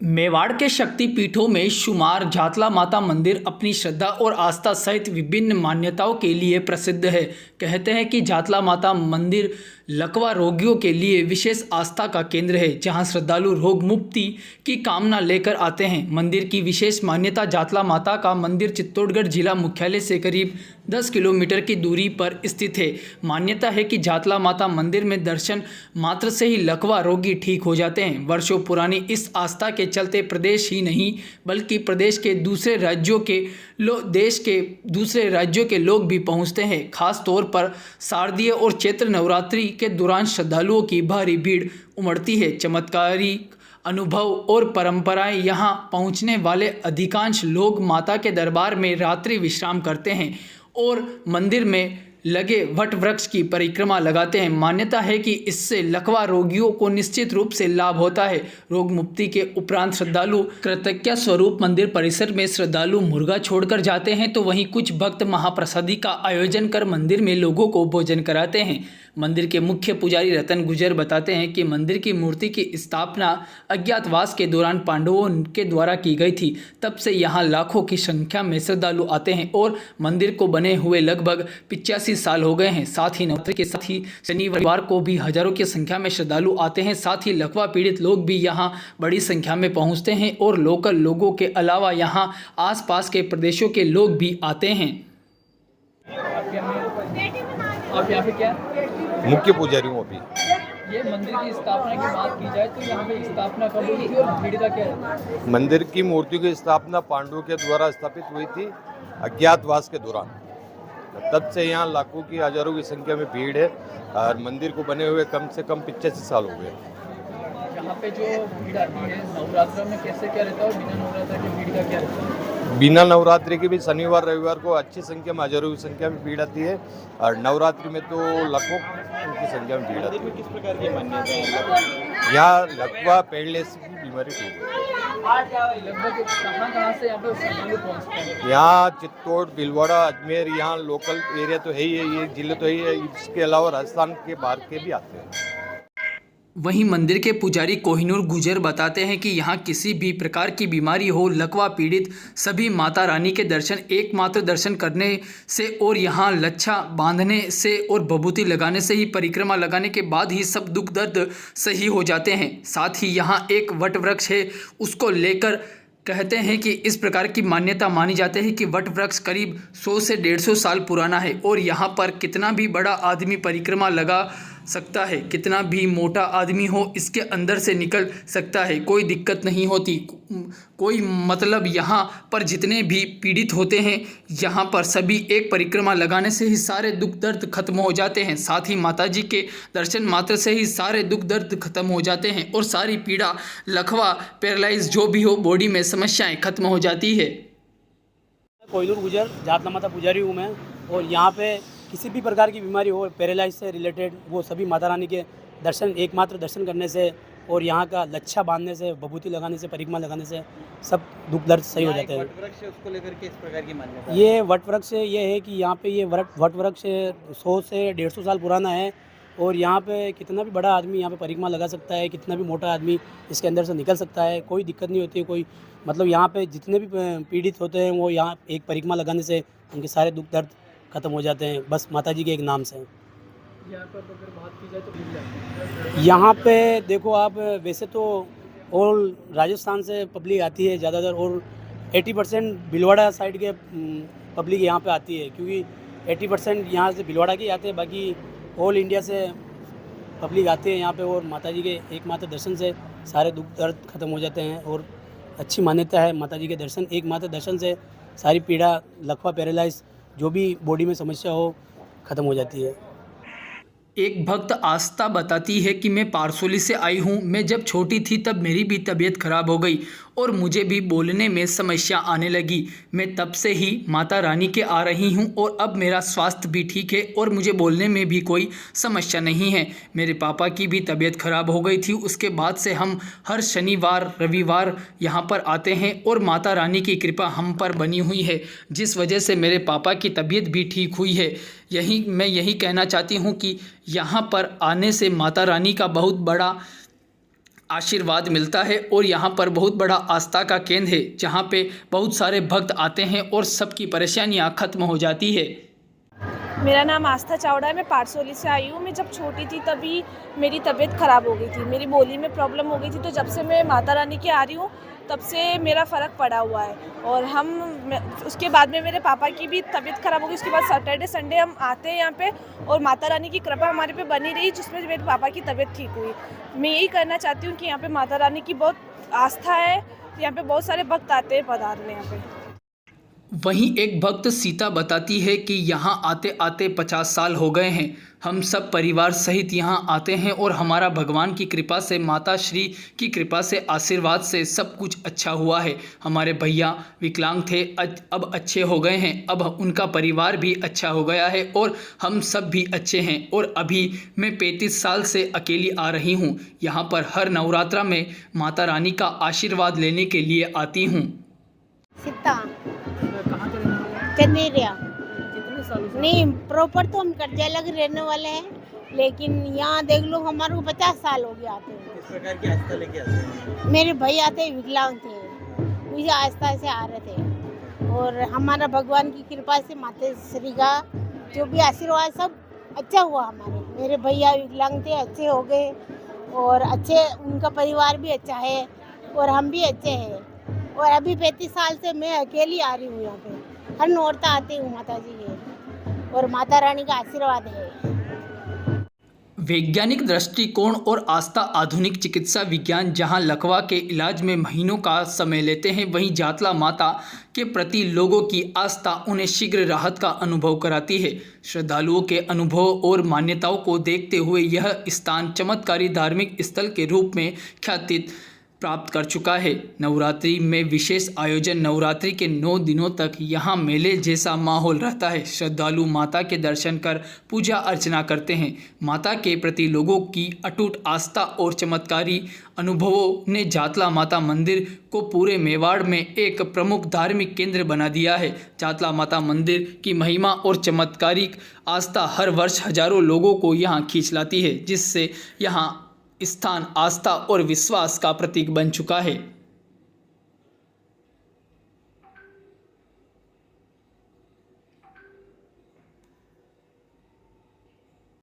मेवाड़ के शक्तिपीठों में शुमार जातला माता मंदिर अपनी श्रद्धा और आस्था सहित विभिन्न मान्यताओं के लिए प्रसिद्ध है। कहते हैं कि जातला माता मंदिर लकवा रोगियों के लिए विशेष आस्था का केंद्र है, जहां श्रद्धालु रोग मुक्ति की कामना लेकर आते हैं। मंदिर की विशेष मान्यता। जातला माता का मंदिर चित्तौड़गढ़ जिला मुख्यालय से करीब 10 किलोमीटर की दूरी पर स्थित है। मान्यता है कि जातला माता मंदिर में दर्शन मात्र से ही लकवा रोगी ठीक हो जाते हैं। वर्षों पुरानी इस आस्था के चलते प्रदेश ही नहीं बल्कि प्रदेश के दूसरे राज्यों के देश के दूसरे राज्यों के लोग भी पहुंचते हैं। खास तौर पर शारदीय और चैत्र नवरात्रि के दौरान श्रद्धालुओं की भारी भीड़ उमड़ती है। चमत्कारिक अनुभव और परंपराएं यहां पहुंचने वाले अधिकांश लोग माता के दरबार में रात्रि विश्राम करते हैं और मंदिर में लगे वट वृक्ष की परिक्रमा लगाते हैं। मान्यता है कि इससे लकवा रोगियों को निश्चित रूप से लाभ होता है। रोग मुक्ति के उपरांत श्रद्धालु कृतज्ञता स्वरूप मंदिर परिसर में श्रद्धालु मुर्गा छोड़कर जाते हैं, तो वहीं कुछ भक्त महाप्रसादी का आयोजन कर मंदिर में लोगों को भोजन कराते हैं। मंदिर के मुख्य पुजारी रतन गुजर बताते हैं कि मंदिर की मूर्ति की स्थापना अज्ञातवास के दौरान पांडवों के द्वारा की गई थी। तब से यहाँ लाखों की संख्या में श्रद्धालु आते हैं और मंदिर को बने हुए लगभग 85 साल हो गए हैं। साथ ही नवरात्रि के साथ ही शनिवार को भी हजारों की संख्या में श्रद्धालु आते हैं। साथ ही लकवा पीड़ित लोग भी यहाँ बड़ी संख्या में पहुँचते हैं और लोकल लोगों के अलावा यहाँ आसपास के प्रदेशों के लोग भी आते हैं। आप यहाँ पे क्या मुख्य पुजारी हूँ अभी। ये मंदिर की स्थापना की बात की जाए तो यहाँ पे स्थापना कब हुई थी और भीड़ का क्या है? मंदिर की मूर्ति की स्थापना पांडवों के द्वारा स्थापित हुई थी अज्ञातवास के दौरान। तब से यहाँ लाखों की हजारों की संख्या में भीड़ है और मंदिर को बने हुए कम से कम 85 साल हो गए। यहाँ पे जो भीड़ आती है नवरात्र में कैसे क्या रहता है और बिना नवरात्र की भीड़ का क्या रहता है? बिना नवरात्रि के भी शनिवार रविवार को अच्छी संख्या में हजारों की संख्या में भीड़ आती है और नवरात्रि में तो लाखों की संख्या में भीड़ आती है। किस प्रकार की मान्यता है? यहाँ लकवा पहले से भी बीमारी ठीक है। लगभग कहाँ से यहाँ पे श्रद्धालु पहुँचते हैं? यहाँ चित्तौड़, भीलवाड़ा, अजमेर, यहाँ लोकल एरिया तो है ही है, ये जिले तो है ही है। इसके अलावा राजस्थान के बाहर के भी आते हैं। वहीं मंदिर के पुजारी कोहिनूर गुजर बताते हैं कि यहाँ किसी भी प्रकार की बीमारी हो, लकवा पीड़ित सभी माता रानी के दर्शन एकमात्र दर्शन करने से और यहाँ लच्छा बांधने से और भभूति लगाने से ही परिक्रमा लगाने के बाद ही सब दुख दर्द सही हो जाते हैं। साथ ही यहाँ एक वट वृक्ष है, उसको लेकर कहते हैं कि इस प्रकार की मान्यता मानी जाती है कि वट वृक्ष करीब 100 से 150 साल पुराना है और यहाँ पर कितना भी बड़ा आदमी परिक्रमा लगा सकता है, कितना भी मोटा आदमी हो इसके अंदर से निकल सकता है, कोई दिक्कत नहीं होती। कोई मतलब यहाँ पर जितने भी पीड़ित होते हैं यहाँ पर सभी एक परिक्रमा लगाने से ही सारे दुख दर्द खत्म हो जाते हैं। साथ ही माताजी के दर्शन मात्र से ही सारे दुख दर्द खत्म हो जाते हैं और सारी पीड़ा, लकवा, पैरालाइज जो भी हो बॉडी में समस्याएं खत्म हो जाती है। कोहिनूर गुजर जातला माता पुजारी हूँ मैं, और यहाँ पे किसी भी प्रकार की बीमारी हो, पैरालाइज से रिलेटेड, वो सभी माता रानी के दर्शन एकमात्र दर्शन करने से और यहाँ का लच्छा बांधने से, भभूति लगाने से, परिक्रमा लगाने से सब दुख दर्द सही हो जाते हैं। वट वृक्ष उसको लेकर के इस प्रकार की मान्यता ये वट वृक्ष ये है कि यहाँ पे ये वट वृक्ष 100 से 150 साल पुराना है और यहाँ पे कितना भी बड़ा आदमी यहाँ पे परिक्रमा लगा सकता है, कितना भी मोटा आदमी इसके अंदर से निकल सकता है, कोई दिक्कत नहीं होती है। कोई मतलब यहाँ पे जितने भी पीड़ित होते हैं वो यहाँ एक परिक्रमा लगाने से उनके सारे दुख दर्द खत्म हो जाते हैं, बस माताजी के एक नाम से। यहाँ पर अगर बात की जाए तो यहाँ पे देखो आप, वैसे तो ऑल राजस्थान से पब्लिक आती है ज़्यादातर और 80% भीलवाड़ा साइड के पब्लिक यहाँ पे आती है, क्योंकि 80% यहाँ से भीलवाड़ा के आते हैं, बाकी ऑल इंडिया से पब्लिक आते हैं यहाँ पे और माताजी के एकमात्र दर्शन से सारे दुख दर्द खत्म हो जाते हैं। और अच्छी मान्यता है माताजी के दर्शन, एकमात्र दर्शन से सारी पीड़ा, लकवा, पैरालाइज जो भी बॉडी में समस्या हो ख़त्म हो जाती है। एक भक्त आस्था बताती है कि मैं पारसोली से आई हूँ। मैं जब छोटी थी तब मेरी भी तबीयत खराब हो गई और मुझे भी बोलने में समस्या आने लगी। मैं तब से ही माता रानी के आ रही हूँ और अब मेरा स्वास्थ्य भी ठीक है और मुझे बोलने में भी कोई समस्या नहीं है। मेरे पापा की भी तबीयत खराब हो गई थी, उसके बाद से हम हर शनिवार रविवार यहाँ पर आते हैं और माता रानी की कृपा हम पर बनी हुई है, जिस वजह से मेरे पापा की तबीयत भी ठीक हुई है। मैं यही कहना चाहती हूँ कि यहाँ पर आने से माता रानी का बहुत बड़ा आशीर्वाद मिलता है और यहाँ पर बहुत बड़ा आस्था का केंद्र है जहाँ पे बहुत सारे भक्त आते हैं और सबकी परेशानियाँ खत्म हो जाती है। मेरा नाम आस्था चावड़ा है। मैं पारसोली से आई हूँ। मैं जब छोटी थी तभी मेरी तबीयत ख़राब हो गई थी, मेरी बोली में प्रॉब्लम हो गई थी। तो जब से मैं माता रानी के आ रही हूँ तब से मेरा फ़र्क पड़ा हुआ है। और उसके बाद में मेरे पापा की भी तबीयत ख़राब हो गई। उसके बाद सैटरडे संडे हम आते हैं यहाँ पे और माता रानी की कृपा हमारे पे बनी रही, जिसमें मेरे पापा की तबीयत ठीक हुई। मैं यही करना चाहती हूँ कि यहाँ पे माता रानी की बहुत आस्था है। यहाँ पे बहुत सारे भक्त आते हैं पधारने यहाँ पे। वहीं एक भक्त सीता बताती है कि यहाँ आते आते 50 साल हो गए हैं। हम सब परिवार सहित यहाँ आते हैं और हमारा भगवान की कृपा से, माता श्री की कृपा से, आशीर्वाद से सब कुछ अच्छा हुआ है। हमारे भैया विकलांग थे, अब अच्छे हो गए हैं। अब उनका परिवार भी अच्छा हो गया है और हम सब भी अच्छे हैं। और अभी मैं 35 साल से अकेली आ रही हूँ। यहाँ पर हर नवरात्रा में माता रानी का आशीर्वाद लेने के लिए आती हूँ। सीता कहाँ के रहने वाले हैं? चंदेरिया कितने सालों से? नहीं, प्रॉपर तो हम कर्जे अलग रहने वाले हैं, लेकिन यहाँ देख लो हमारे को 50 साल हो गया आते हुए। किस प्रकार की आस्था लेके आते हैं? मेरे भैया थे, विकलांग थे, मुझे आस्था से आ रहे थे और हमारा भगवान की कृपा से, माता श्री का जो भी आशीर्वाद सब अच्छा हुआ। मेरे भैया विकलांग थे, अच्छे हो गए और अच्छे उनका परिवार भी अच्छा है और हम भी अच्छे हैं। और अभी 35 साल से मैं अकेली आ रही हूँ यहाँ पे। हर नौरता आती हूँ माता जी के और माता रानी का आशीर्वाद है। वैज्ञानिक दृष्टिकोण और आस्था, आधुनिक चिकित्सा विज्ञान जहां लकवा के इलाज में महीनों का समय लेते हैं, वहीं जातला माता के प्रति लोगों की आस्था उन्हें शीघ्र राहत का अनुभव कराती है। श्रद्धालुओं के अनुभव और मान्यताओं को देखते हुए यह स्थान चमत्कारी धार्मिक स्थल के रूप में ख्याति प्राप्त कर चुका है। नवरात्रि में विशेष आयोजन, नवरात्रि के 9 दिनों तक यहाँ मेले जैसा माहौल रहता है। श्रद्धालु माता के दर्शन कर पूजा अर्चना करते हैं। माता के प्रति लोगों की अटूट आस्था और चमत्कारी अनुभवों ने जातला माता मंदिर को पूरे मेवाड़ में एक प्रमुख धार्मिक केंद्र बना दिया है। जातला माता मंदिर की महिमा और चमत्कारिक आस्था हर वर्ष हजारों लोगों को यहाँ खींच लाती है, जिससे यहाँ स्थान आस्था और विश्वास का प्रतीक बन चुका है।